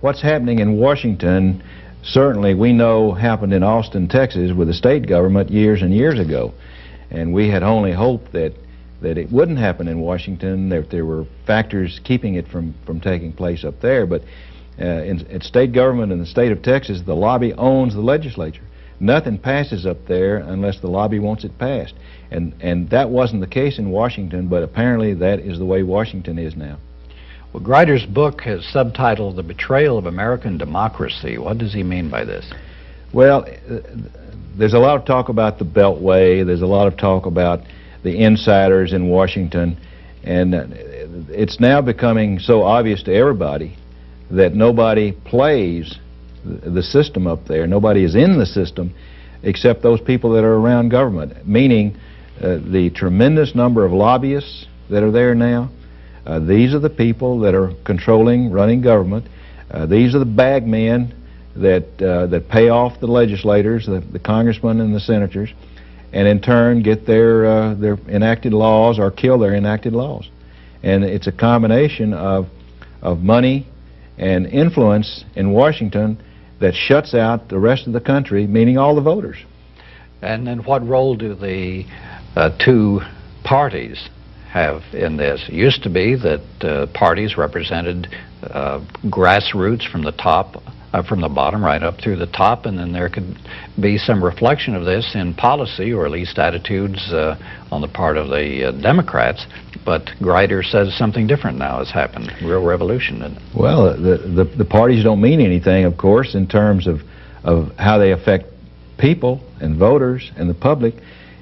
what's happening in Washington, certainly we know happened in Austin, Texas with the state government years and years ago. And we had only hoped that it wouldn't happen in Washington, that there were factors keeping it from taking place up there. But in state government in the state of Texas, the lobby owns the legislature. Nothing passes up there unless the lobby wants it passed. And that wasn't the case in Washington, but apparently that is the way Washington is now. Well, Grider's book has subtitled The Betrayal of American Democracy. What does he mean by this? Well, there's a lot of talk about the Beltway. There's a lot of talk about the insiders in Washington. And it's now becoming so obvious to everybody that nobody plays the system up there. Nobody is in the system except those people that are around government, meaning the tremendous number of lobbyists that are there now. These are the people that are controlling, running government. These are the bag men that pay off the legislators, the congressmen and the senators, and in turn get their enacted laws or kill their enacted laws. And it's a combination of money and influence in Washington that shuts out the rest of the country, meaning all the voters. And then what role do the two parties have in this? It used to be that parties represented grassroots from the top, from the bottom right up through the top, and then there could be some reflection of this in policy, or at least attitudes on the part of the Democrats. But Grider says something different now has happened, real revolution. Well, the parties don't mean anything, of course, in terms of how they affect people and voters and the public.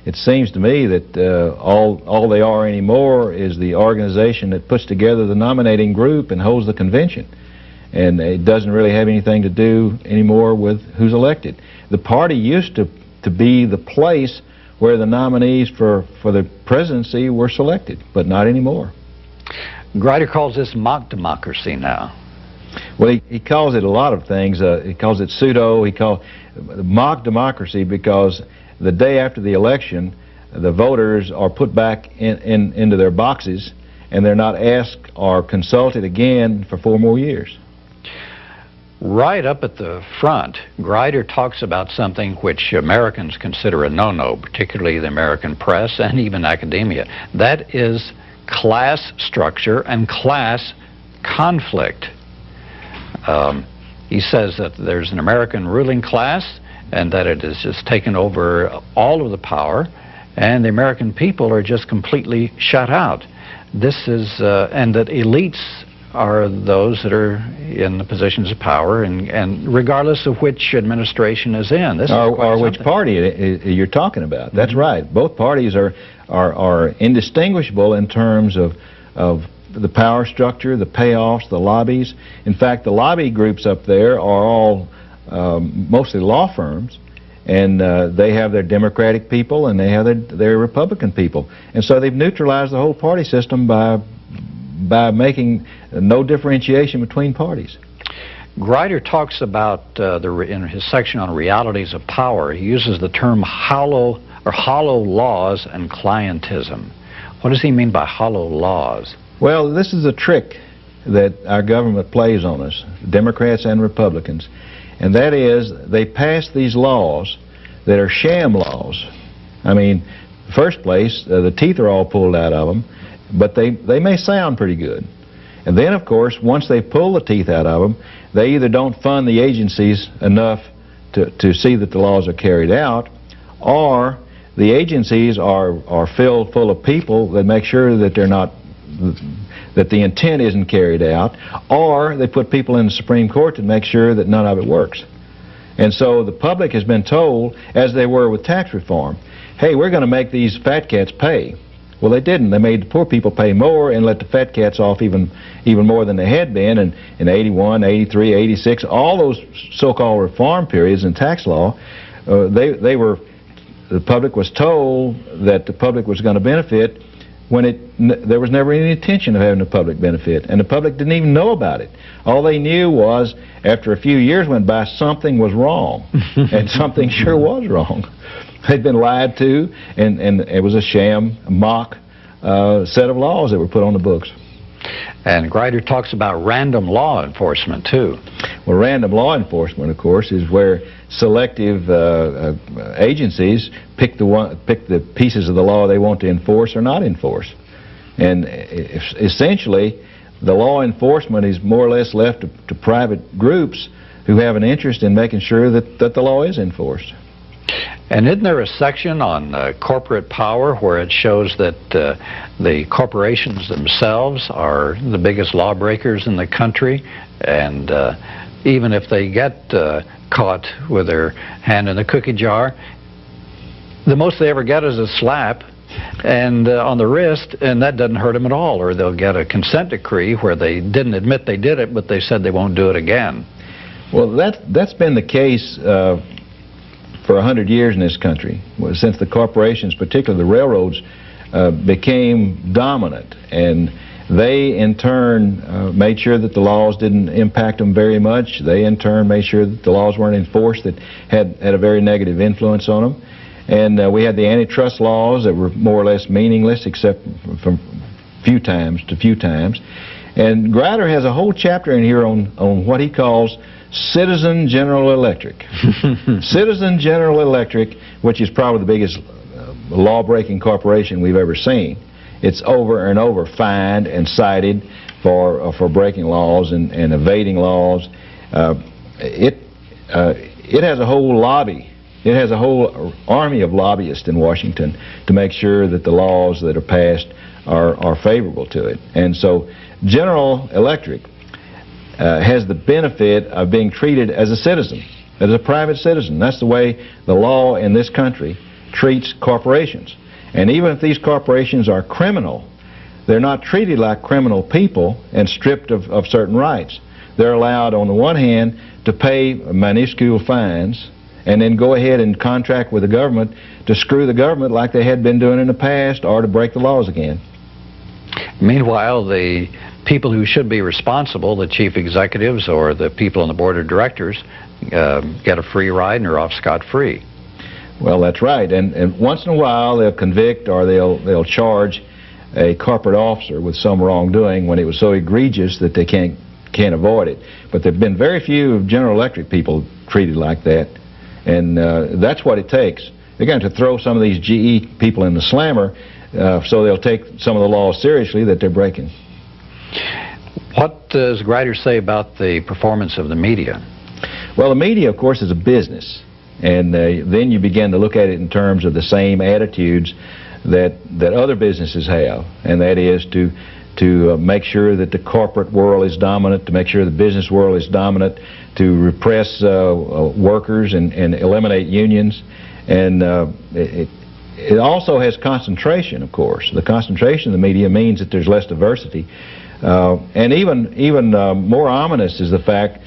It seems to me that all they are anymore is the organization that puts together the nominating group and holds the convention. And it doesn't really have anything to do anymore with who's elected. The party used to be the place where the nominees for the presidency were selected, but not anymore. Grider calls this mock democracy now. Well, he calls it a lot of things. He calls it pseudo. He calls mock democracy because the day after the election, the voters are put back into their boxes, and they're not asked or consulted again for 4 more years. Right up at the front, Grider talks about something which Americans consider a no-no, particularly the American press and even academia. That is class structure and class conflict. He says that there's an American ruling class and that it has just taken over all of the power, and the American people are just completely shut out. This is, and that elites are those that are in the positions of power, and regardless of which administration is in. This or which party you're talking about. That's right. Both parties are indistinguishable in terms of the power structure, the payoffs, the lobbies. In fact, the lobby groups up there are all mostly law firms, and they have their Democratic people and they have their Republican people. And so they've neutralized the whole party system by making no differentiation between parties. Grider talks about, in his section on realities of power, he uses the term hollow laws and clientism. What does he mean by hollow laws? Well, this is a trick that our government plays on us, Democrats and Republicans, and that is they pass these laws that are sham laws. I mean, in the first place, the teeth are all pulled out of them, but they may sound pretty good. And then, of course, once they pull the teeth out of them, they either don't fund the agencies enough to see that the laws are carried out, or the agencies are filled full of people that make sure that they're not, that the intent isn't carried out, or they put people in the Supreme Court to make sure that none of it works. And so the public has been told, as they were with tax reform, hey, we're going to make these fat cats pay. Well, they didn't. They made the poor people pay more and let the fat cats off even more than they had been. And in 81, 83, 86, all those so-called reform periods in tax law, the public was told that the public was going to benefit when there was never any intention of having the public benefit, and the public didn't even know about it. All they knew was after a few years went by, something was wrong, and something sure was wrong. They'd been lied to, and it was a sham, mock set of laws that were put on the books. And Grider talks about random law enforcement, too. Well, random law enforcement, of course, is where selective agencies pick the pieces of the law they want to enforce or not enforce. And essentially, the law enforcement is more or less left to private groups who have an interest in making sure that the law is enforced. And isn't there a section on corporate power where it shows that the corporations themselves are the biggest lawbreakers in the country, and even if they get caught with their hand in the cookie jar, the most they ever get is a slap and on the wrist, and that doesn't hurt them at all. Or they'll get a consent decree where they didn't admit they did it, but they said they won't do it again. Well, that's been the case for 100 years in this country, since the corporations, particularly the railroads, became dominant, and they in turn made sure that the laws didn't impact them very much. They in turn made sure that the laws weren't enforced that had a very negative influence on them. And we had the antitrust laws that were more or less meaningless, except from few times to few times. And Grider has a whole chapter in here on what he calls Citizen General Electric. Citizen General Electric, which is probably the biggest law-breaking corporation we've ever seen. It's over and over fined and cited for breaking laws and evading laws. It has a whole lobby. It has a whole army of lobbyists in Washington to make sure that the laws that are passed are favorable to it. And so General Electric has the benefit of being treated as a citizen, as a private citizen. That's the way the law in this country treats corporations. And even if these corporations are criminal, they're not treated like criminal people and stripped of certain rights. They're allowed, on the one hand, to pay minuscule fines and then go ahead and contract with the government to screw the government like they had been doing in the past, or to break the laws again. Meanwhile, the people who should be responsible, the chief executives or the people on the board of directors, get a free ride and are off scot-free. Well, that's right. And once in a while they'll convict or they'll charge a corporate officer with some wrongdoing when it was so egregious that they can't avoid it. But there have been very few General Electric people treated like that. And that's what it takes. They're going to throw some of these GE people in the slammer so they'll take some of the laws seriously that they're breaking. What does Grider say about the performance of the media? Well, the media, of course, is a business. And then you begin to look at it in terms of the same attitudes that other businesses have. And that is to make sure that the corporate world is dominant, to make sure the business world is dominant, to repress workers and eliminate unions. And it also has concentration, of course. The concentration of the media means that there's less diversity. And even more ominous is the fact,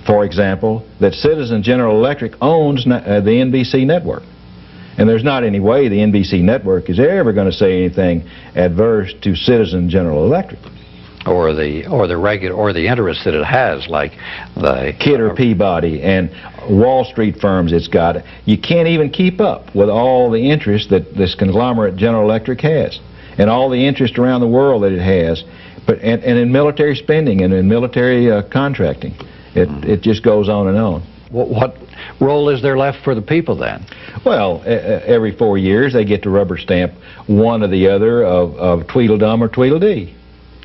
for example, that Citizen General Electric owns the NBC network. And there's not any way the NBC network is ever going to say anything adverse to Citizen General Electric. Or the interests that it has, like the Kidder Peabody and Wall Street firms it's got. You can't even keep up with all the interest that this conglomerate General Electric has, and all the interest around the world that it has, and in military spending and in military contracting. It just goes on and on. What role is there left for the people then? Well, every 4 years they get to rubber stamp one or the other of Tweedledum or Tweedledee.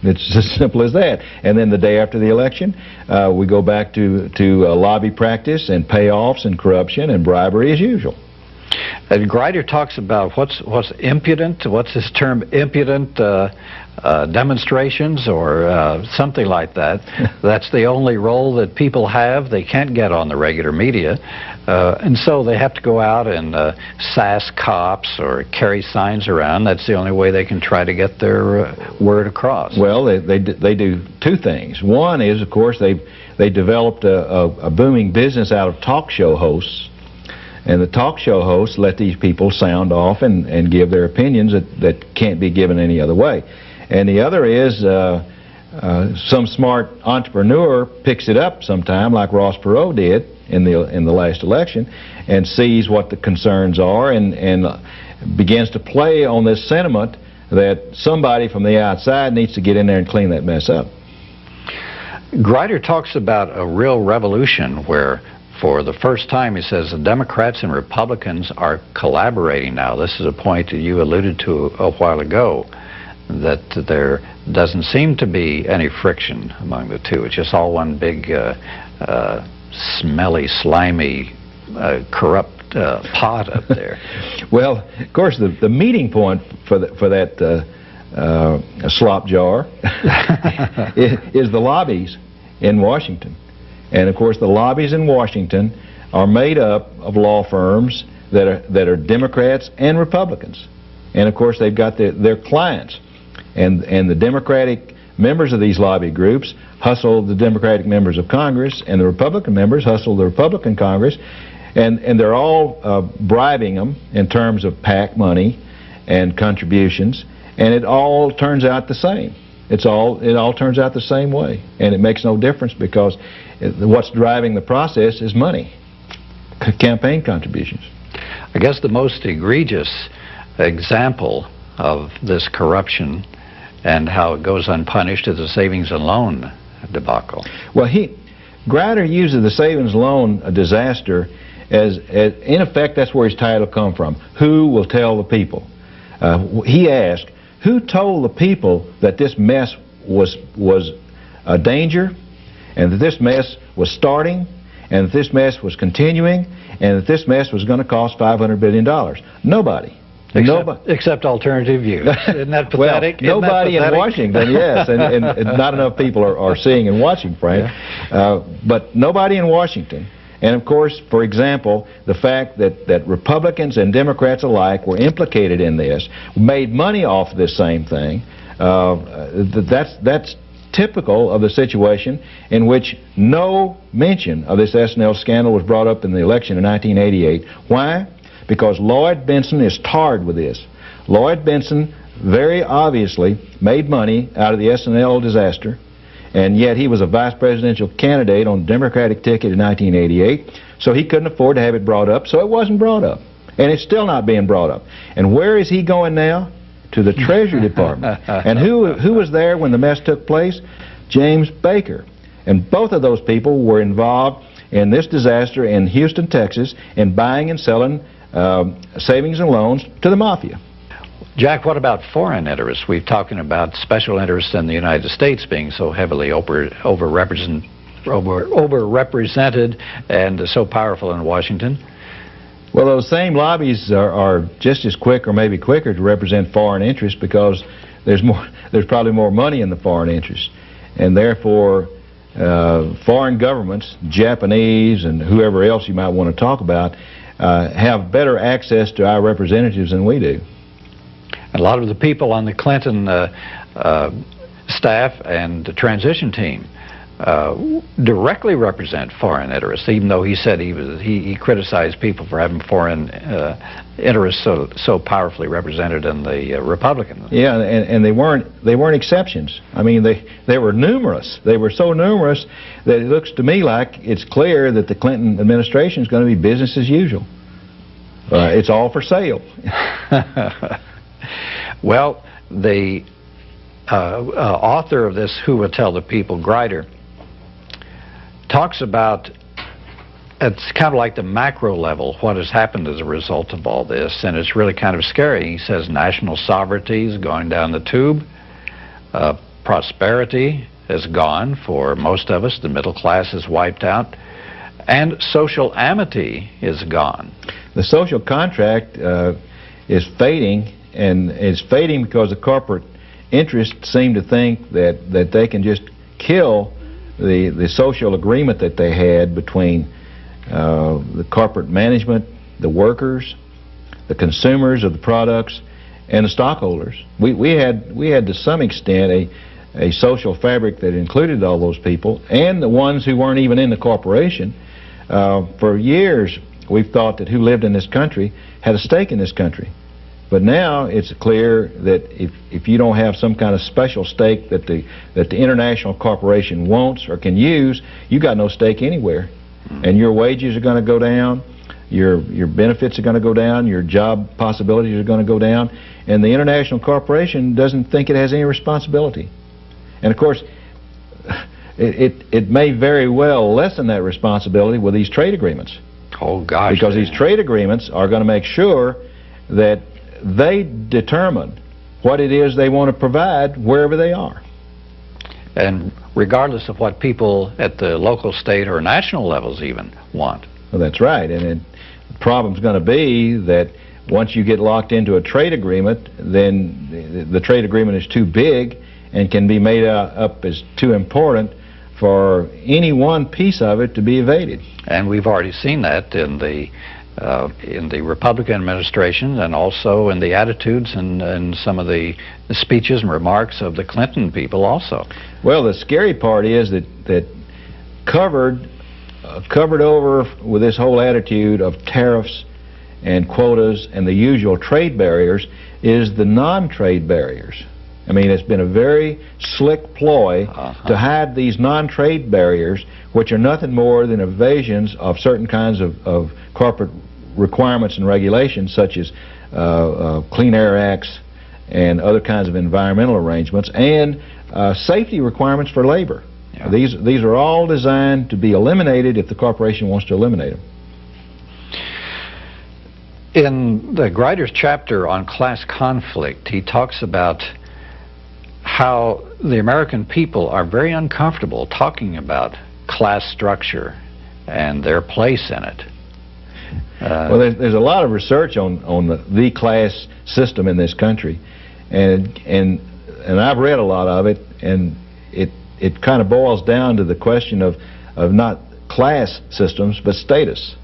It's as simple as that. And then the day after the election, we go back to lobby practice and payoffs and corruption and bribery as usual. Grider talks about what's impudent, what's his term, impudent demonstrations or something like that. That's the only role that people have. They can't get on the regular media. And so they have to go out and sass cops or carry signs around. That's the only way they can try to get their word across. Well, they do two things. One is, of course, they developed a booming business out of talk show hosts. And the talk show hosts let these people sound off and give their opinions that can't be given any other way. And the other is some smart entrepreneur picks it up sometime, like Ross Perot did in the last election, and sees what the concerns are and begins to play on this sentiment that somebody from the outside needs to get in there and clean that mess up. Grider talks about a real revolution where, for the first time, he says the Democrats and Republicans are collaborating now. This is a point that you alluded to a while ago, that there doesn't seem to be any friction among the two. It's just all one big smelly, slimy, corrupt pot up there. Well, of course, the meeting point for that slop jar is the lobbies in Washington. And of course, the lobbies in Washington are made up of law firms that are Democrats and Republicans. And of course, they've got their clients. And the Democratic members of these lobby groups hustle the Democratic members of Congress, and the Republican members hustle the Republican Congress, and they're all bribing them in terms of PAC money and contributions, and it all turns out the same. It all turns out the same way, and it makes no difference because what's driving the process is money, campaign contributions. I guess the most egregious example of this corruption and how it goes unpunished is the savings and loan debacle. Well, Grider uses the savings loan disaster as in effect, that's where his title come from. Who will tell the people? He asked, who told the people that this mess was a danger, and that this mess was starting, and that this mess was continuing, and that this mess was going to cost $500 billion? Nobody. Except alternative views. Isn't that pathetic? Well, nobody in Washington, yes, and not enough people are seeing and watching, Frank. Yeah. But nobody in Washington. And of course, for example, the fact that Republicans and Democrats alike were implicated in this, made money off this same thing, that's typical of the situation in which no mention of this S&L scandal was brought up in the election in 1988. Why? Because Lloyd Bentsen is tarred with this. Lloyd Bentsen very obviously made money out of the S&L disaster, and yet he was a vice presidential candidate on the Democratic ticket in 1988, so he couldn't afford to have it brought up, so it wasn't brought up. And it's still not being brought up. And where is he going now? To the Treasury Department. And who was there when the mess took place? James Baker. And both of those people were involved in this disaster in Houston, Texas, in buying and selling savings and loans to the mafia. Jack, what about foreign interests? We're talking about special interests in the United States being so heavily overrepresented and so powerful in Washington. Well, those same lobbies are just as quick or maybe quicker to represent foreign interests because there's probably more money in the foreign interests. And therefore, foreign governments, Japanese and whoever else you might want to talk about, have better access to our representatives than we do. A lot of the people on the Clinton staff and the transition team directly represent foreign interests, even though he said he criticized people for having foreign interests so powerfully represented in the Republican. Yeah, and they weren't exceptions. I mean, they were numerous. They were so numerous that it looks to me like it's clear that the Clinton administration is going to be business as usual. It's all for sale. Well, the author of this, Who Will Tell the People, Grider, talks about, it's kind of like the macro level, what has happened as a result of all this, and it's really kind of scary. He says national sovereignty is going down the tube, prosperity is gone for most of us, the middle class is wiped out, and social amity is gone. The social contract is fading, and it's fading because the corporate interests seem to think that they can just kill the social agreement that they had between the corporate management, the workers, the consumers of the products, and the stockholders. We had to some extent a social fabric that included all those people and the ones who weren't even in the corporation. For years we've thought that who lived in this country had a stake in this country. But now it's clear that if you don't have some kind of special stake that the international corporation wants or can use, you got no stake anywhere. And your wages are going to go down, your benefits are going to go down, your job possibilities are going to go down, and the international corporation doesn't think it has any responsibility. And of course, it may very well lessen that responsibility with these trade agreements. Oh gosh. Because these trade agreements are going to make sure that they determine what it is they want to provide wherever they are. And regardless of what people at the local, state, or national levels even want. Well, that's right. And the problem's going to be that once you get locked into a trade agreement, then the trade agreement is too big and can be made up as too important for any one piece of it to be evaded. And we've already seen that in the Republican administration, and also in the attitudes and some of the speeches and remarks of the Clinton people also. Well, the scary part is that covered over with this whole attitude of tariffs and quotas and the usual trade barriers is the non-trade barriers. I mean, it's been a very slick ploy to hide these non-trade barriers, which are nothing more than evasions of certain kinds of corporate requirements and regulations, such as Clean Air Acts and other kinds of environmental arrangements, and safety requirements for labor. Yeah. These are all designed to be eliminated if the corporation wants to eliminate them. In the Grider's chapter on class conflict, he talks about how the American people are very uncomfortable talking about class structure and their place in it. Well, there's a lot of research on the class system in this country, and I've read a lot of it, and it kind of boils down to the question of not class systems but status,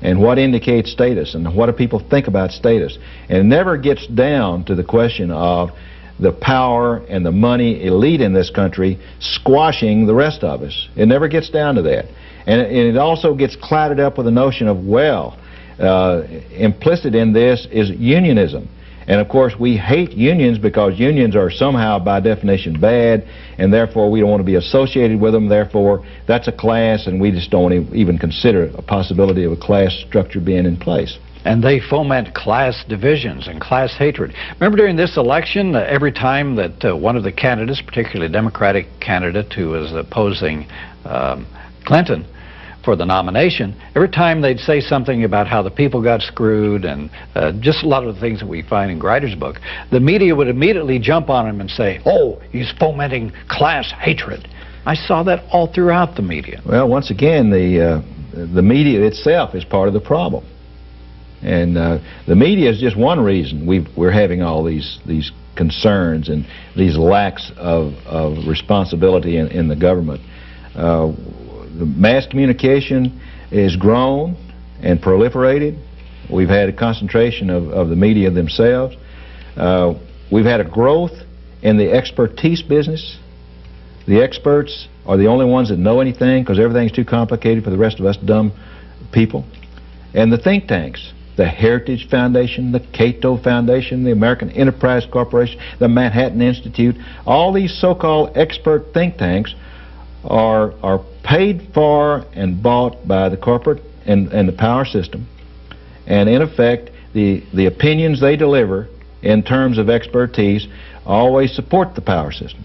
and what indicates status, and what do people think about status. And it never gets down to the question of the power and the money elite in this country squashing the rest of us. It never gets down to that. And it also gets clouded up with the notion of, well, implicit in this is unionism. And of course we hate unions because unions are somehow by definition bad, and therefore we don't want to be associated with them. Therefore that's a class, and we just don't even consider a possibility of a class structure being in place. And they foment class divisions and class hatred. Remember during this election, every time that one of the candidates, particularly a Democratic candidate who was opposing Clinton for the nomination, every time they'd say something about how the people got screwed and just a lot of the things that we find in Grider's book, the media would immediately jump on him and say, oh, he's fomenting class hatred. I saw that all throughout the media. Well, once again, the media itself is part of the problem. And the media is just one reason we're having all these concerns and these lacks of responsibility in the government. The mass communication is grown and proliferated. We've had a concentration of the media themselves. We've had a growth in the expertise business. The experts are the only ones that know anything because everything's too complicated for the rest of us dumb people. And the think tanks. The Heritage Foundation, the Cato Foundation, the American Enterprise Corporation, the Manhattan Institute, all these so-called expert think tanks are paid for and bought by the corporate and the power system. And in effect, the opinions they deliver in terms of expertise always support the power system.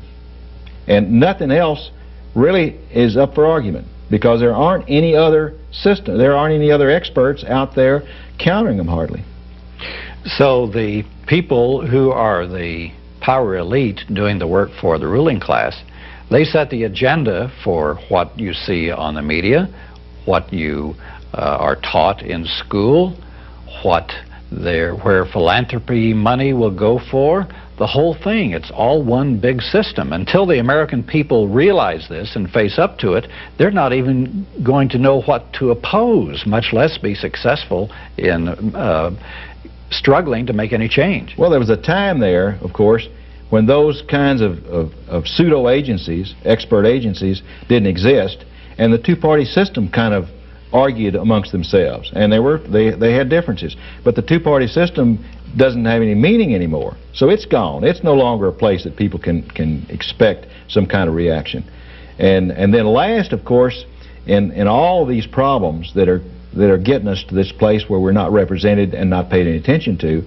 And nothing else really is up for argument, because there aren't any other system, there aren't any other experts out there countering them hardly. So the people who are the power elite doing the work for the ruling class, they set the agenda for what you see on the media, what you are taught in school, where philanthropy money will go for, the whole thing. It's all one big system. Until the American people realize this and face up to it, they're not even going to know what to oppose, much less be successful in struggling to make any change. Well, there was a time there, of course, when those kinds of pseudo-agencies, expert agencies, didn't exist, and the two-party system kind of argued amongst themselves, and they had differences. But the two-party system doesn't have any meaning anymore, so it's gone. It's no longer a place that people can expect some kind of reaction. And then last, of course, in all of these problems that that are getting us to this place where we're not represented and not paid any attention to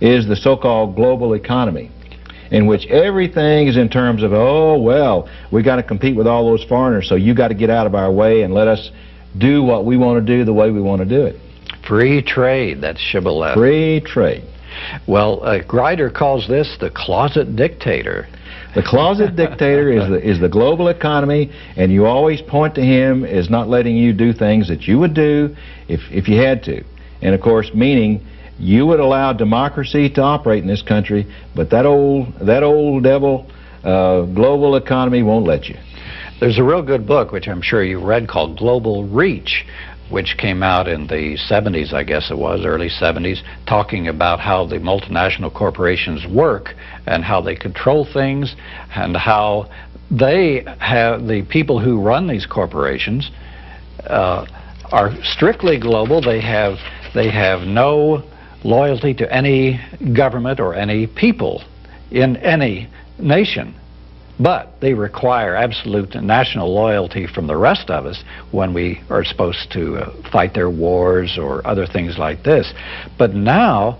is the so-called global economy, in which everything is in terms of, oh, well, we got to compete with all those foreigners, so you got to get out of our way and let us do what we want to do the way we want to do it. Free trade, that's shibboleth. Free trade. Well, Grider calls this the closet dictator. The closet dictator is the global economy, and you always point to him as not letting you do things that you would do if you had to. And of course, meaning you would allow democracy to operate in this country, but that old devil global economy won't let you. There's a real good book, which I'm sure you read, called Global Reach, which came out in the 70s, I guess it was, early 70s, talking about how the multinational corporations work and how they control things and how they have, the people who run these corporations are strictly global. They have no loyalty to any government or any people in any nation. But they require absolute national loyalty from the rest of us when we are supposed to fight their wars or other things like this. But now,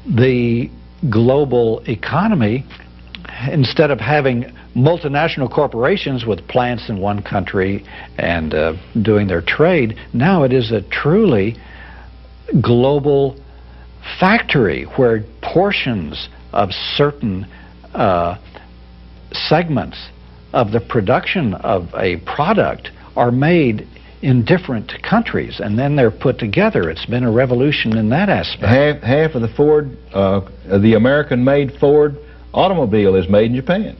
the global economy, instead of having multinational corporations with plants in one country and doing their trade, now it is a truly global factory where portions of certain segments of the production of a product are made in different countries, and then they're put together. It's been a revolution in that aspect. Half of the Ford, the American-made Ford automobile is made in Japan,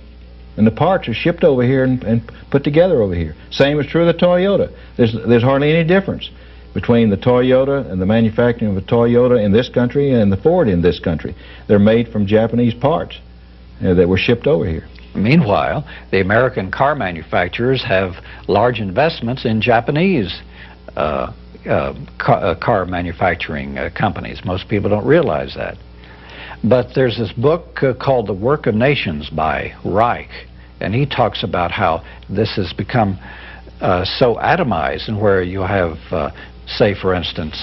and the parts are shipped over here and put together over here. Same is true of the Toyota. There's hardly any difference between the Toyota and the manufacturing of a Toyota in this country and the Ford in this country. They're made from Japanese parts that were shipped over here. Meanwhile, the American car manufacturers have large investments in Japanese car manufacturing companies. Most people don't realize that. But there's this book called The Work of Nations by Reich, and he talks about how this has become so atomized, and where you have, say, for instance,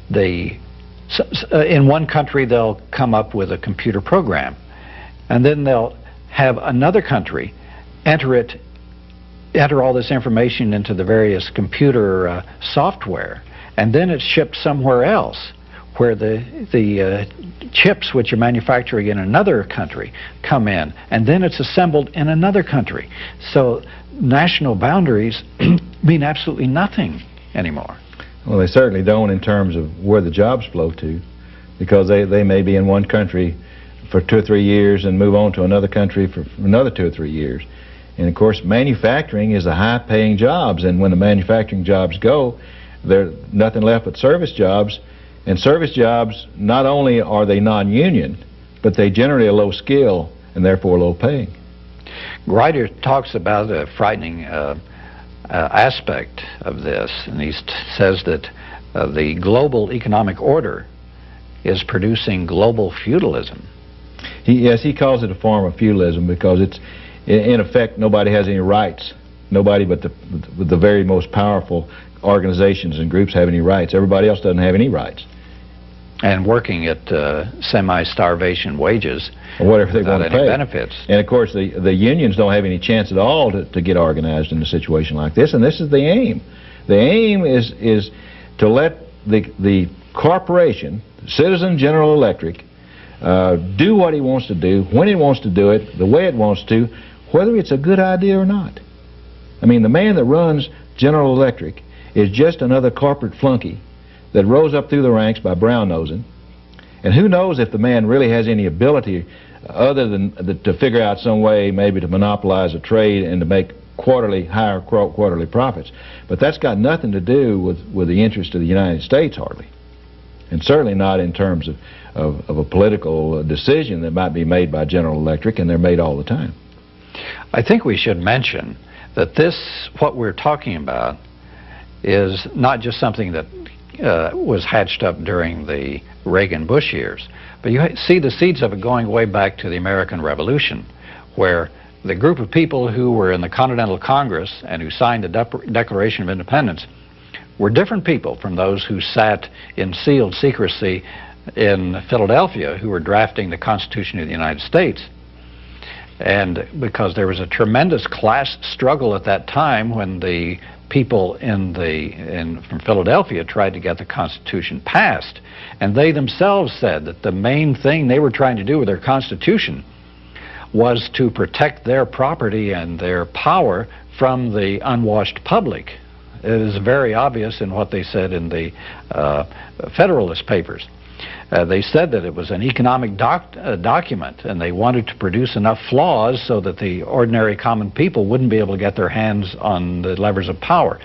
in one country they'll come up with a computer program, and then they'll have another country enter all this information into the various computer software, and then it's shipped somewhere else, where the chips which are manufacturing in another country come in, and then it's assembled in another country. So national boundaries mean absolutely nothing anymore. Well, they certainly don't in terms of where the jobs flow to, because they may be in one country for 2 or 3 years and move on to another country for another 2 or 3 years. And of course, manufacturing is a high-paying jobs, and when the manufacturing jobs go, there's nothing left but service jobs. And service jobs, not only are they non-union, but they generally are low skill and therefore low paying. Grider talks about a frightening aspect of this, and he says that the global economic order is producing global feudalism. Yes, he calls it a form of feudalism because it's, in effect, nobody has any rights. Nobody but the very most powerful organizations and groups have any rights. Everybody else doesn't have any rights. And working at semi-starvation wages, or whatever they want to pay. Benefits. And of course, the unions don't have any chance at all to get organized in a situation like this. And this is the aim. The aim is to let the corporation, Citizen General Electric, do what he wants to do, when he wants to do it, the way it wants to, whether it's a good idea or not. I mean, the man that runs General Electric is just another corporate flunky that rose up through the ranks by brown-nosing. And who knows if the man really has any ability other than to figure out some way maybe to monopolize a trade and to make higher quarterly profits. But that's got nothing to do with the interest of the United States, hardly. And certainly not in terms of a political decision that might be made by General Electric, and they're made all the time. I think we should mention that what we're talking about, is not just something that was hatched up during the Reagan-Bush years, but you see the seeds of it going way back to the American Revolution, where the group of people who were in the Continental Congress and who signed the Declaration of Independence were different people from those who sat in sealed secrecy in Philadelphia, who were drafting the Constitution of the United States. And because there was a tremendous class struggle at that time when the people from Philadelphia tried to get the Constitution passed. And they themselves said that the main thing they were trying to do with their Constitution was to protect their property and their power from the unwashed public. It is very obvious in what they said in the Federalist Papers. They said that it was an economic document, and they wanted to produce enough flaws so that the ordinary common people wouldn't be able to get their hands on the levers of power.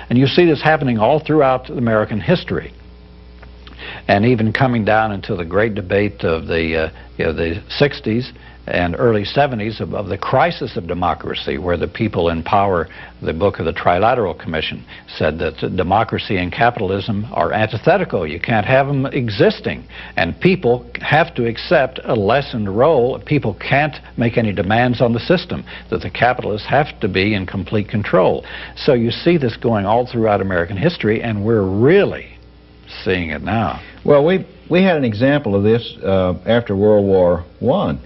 And you see this happening all throughout American history. And even coming down into the great debate of the 60s and early 70s of the crisis of democracy, where the people in power, the book of the Trilateral Commission, said that democracy and capitalism are antithetical. You can't have them existing. And people have to accept a lessened role. People can't make any demands on the system, that the capitalists have to be in complete control. So you see this going all throughout American history, and we're really seeing it now. Well, we had an example of this after World War I,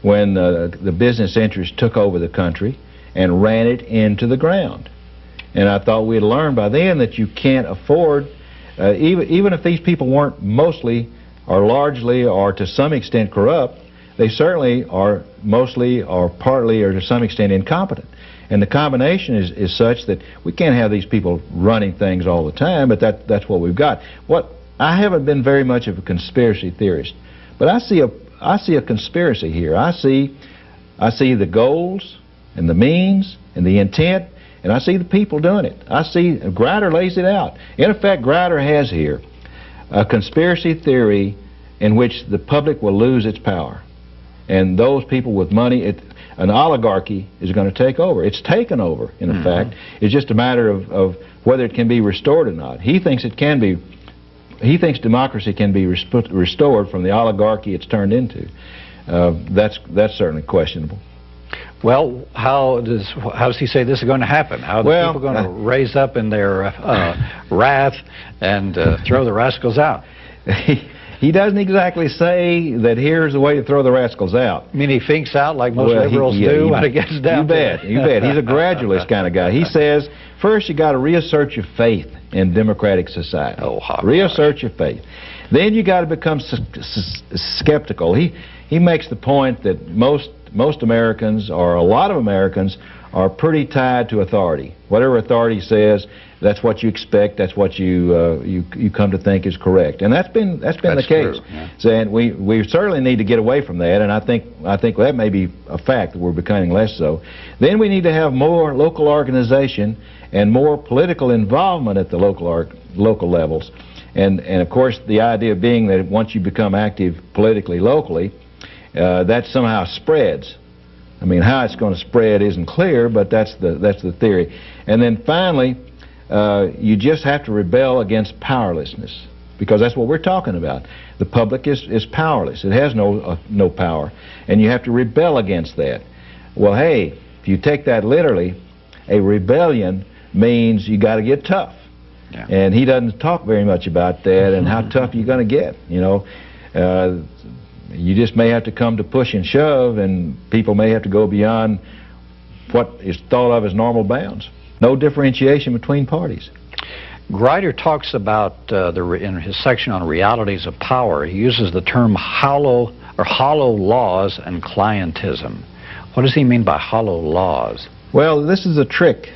when the business interests took over the country and ran it into the ground. And I thought we'd learned by then that you can't afford, even if these people weren't mostly or largely or to some extent corrupt, they certainly are mostly or partly or to some extent incompetent. And the combination is such that we can't have these people running things all the time, but that's what we've got. I haven't been very much of a conspiracy theorist, but I see a conspiracy here. I see the goals and the means and the intent, and I see the people doing it. I see Grider lays it out. In effect, Grider has here a conspiracy theory in which the public will lose its power, and those people with money, an oligarchy is going to take over. It's taken over, in effect. It's just a matter of whether it can be restored or not. He thinks it can be. He thinks democracy can be restored from the oligarchy it's turned into. That's certainly questionable. Well, how does he say this is going to happen? How are the people going to raise up in their wrath and throw the rascals out? He doesn't exactly say that here's the way to throw the rascals out. I mean, he thinks out like most liberals do when it gets down to it. You bet. He's a gradualist kind of guy. He says, first you got to reassert your faith in democratic society. Reassert your faith. Then you got to become skeptical. He makes the point that most Americans, or a lot of Americans, are pretty tied to authority. Whatever authority says, that's what you expect. That's what you come to think is correct, and that's been the case. True, yeah. So, and we certainly need to get away from that, and I think that may be a fact that we're becoming less so. Then we need to have more local organization and more political involvement at the local levels, and of course the idea being that once you become active politically locally, that somehow spreads. I mean, how it's going to spread isn't clear, but that's the theory. And then finally, you just have to rebel against powerlessness, because that's what we're talking about. The public is powerless. It has no power, and you have to rebel against that. Well, hey, if you take that literally, a rebellion means you got to get tough. Yeah. And he doesn't talk very much about that and how tough you're going to get. You know, you just may have to come to push and shove, and people may have to go beyond what is thought of as normal bounds. No differentiation between parties. Grider talks about, in his section on realities of power, he uses the term hollow laws and clientism. What does he mean by hollow laws? Well, this is a trick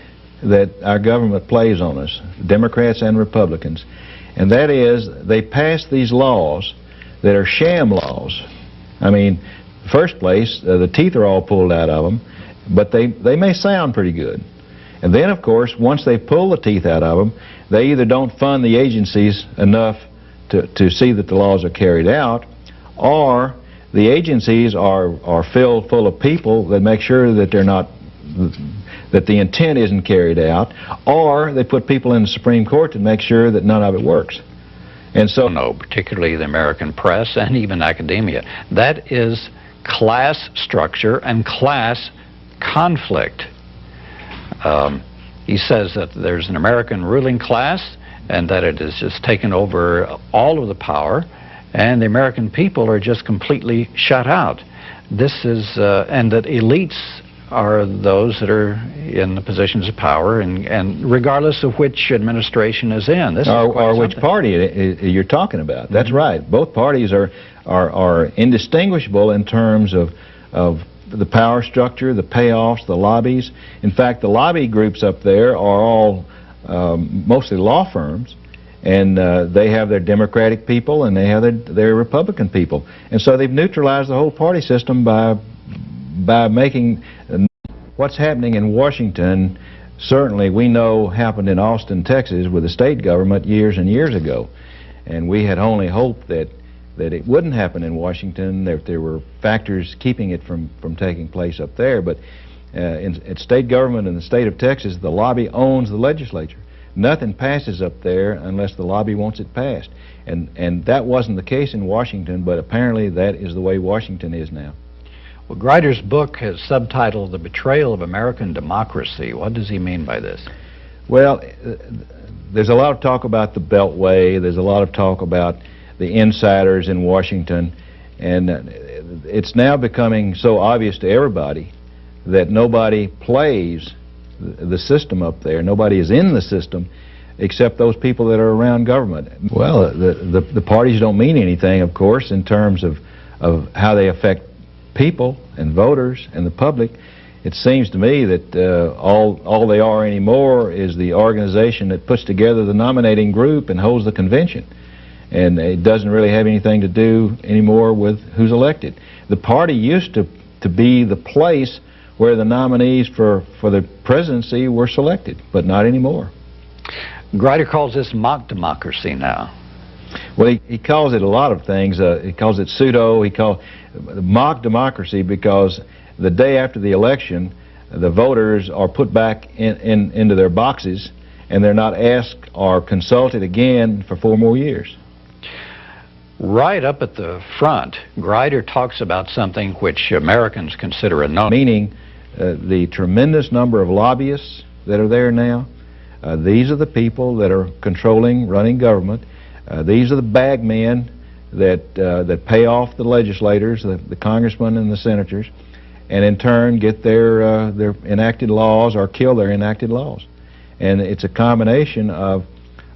that our government plays on us, Democrats and Republicans, and that is they pass these laws that are sham laws. I mean, first place, the teeth are all pulled out of them, but they may sound pretty good. And then, of course, once they pull the teeth out of them, they either don't fund the agencies enough to see that the laws are carried out, or the agencies are filled full of people that make sure that that the intent isn't carried out, or they put people in the Supreme Court to make sure that none of it works. And so, particularly the American press and even academia. That is class structure and class conflict. He says that there's an American ruling class and that it has just taken over all of the power, and the American people are just completely shut out. This is, and that elites are those that are in the positions of power, and regardless of which administration is in. This or which party you're talking about. That's right. Both parties are indistinguishable in terms of the power structure, the payoffs, the lobbies. In fact, the lobby groups up there are all mostly law firms, and they have their Democratic people and they have their Republican people. And so they've neutralized the whole party system by making what's happening in Washington. Certainly we know happened in Austin, Texas with the state government years and years ago, and we had only hoped that it wouldn't happen in Washington, that there were factors keeping it from taking place up there. But in state government in the state of Texas, the lobby owns the legislature. Nothing passes up there unless the lobby wants it passed, and that wasn't the case in Washington, but apparently that is the way Washington is now. Well, Grider's book has subtitled "The Betrayal of American Democracy." What does he mean by this? Well, there's a lot of talk about the Beltway. There's a lot of talk about the insiders in Washington, and it's now becoming so obvious to everybody that nobody plays the system up there. Nobody is in the system except those people that are around government. Well, the parties don't mean anything, of course, in terms of how they affect people and voters and the public. It seems to me that all they are anymore is the organization that puts together the nominating group and holds the convention, and it doesn't really have anything to do anymore with who's elected. The party used to be the place where the nominees for the presidency were selected, but not anymore. Grider calls this mock democracy now. Well, he calls it a lot of things. He calls it pseudo. He calls mock democracy because the day after the election, the voters are put back into their boxes, and they're not asked or consulted again for 4 more years. Right up at the front, Grider talks about something which Americans consider a no. Meaning the tremendous number of lobbyists that are there now. These are the people that are controlling, running government. These are the bag men that pay off the legislators, the congressmen and the senators, and in turn get their enacted laws or kill their enacted laws. And it's a combination of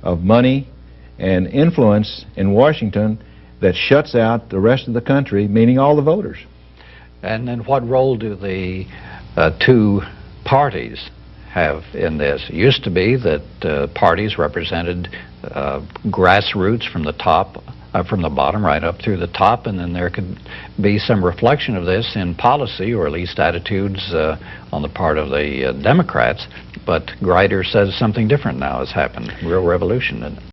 money and influence in Washington that shuts out the rest of the country, meaning all the voters. And then what role do the two parties have in this? It used to be that parties represented grassroots from the top, from the bottom right up through the top, and then there could be some reflection of this in policy, or at least attitudes on the part of the Democrats. But Grider says something different now has happened, real revolution.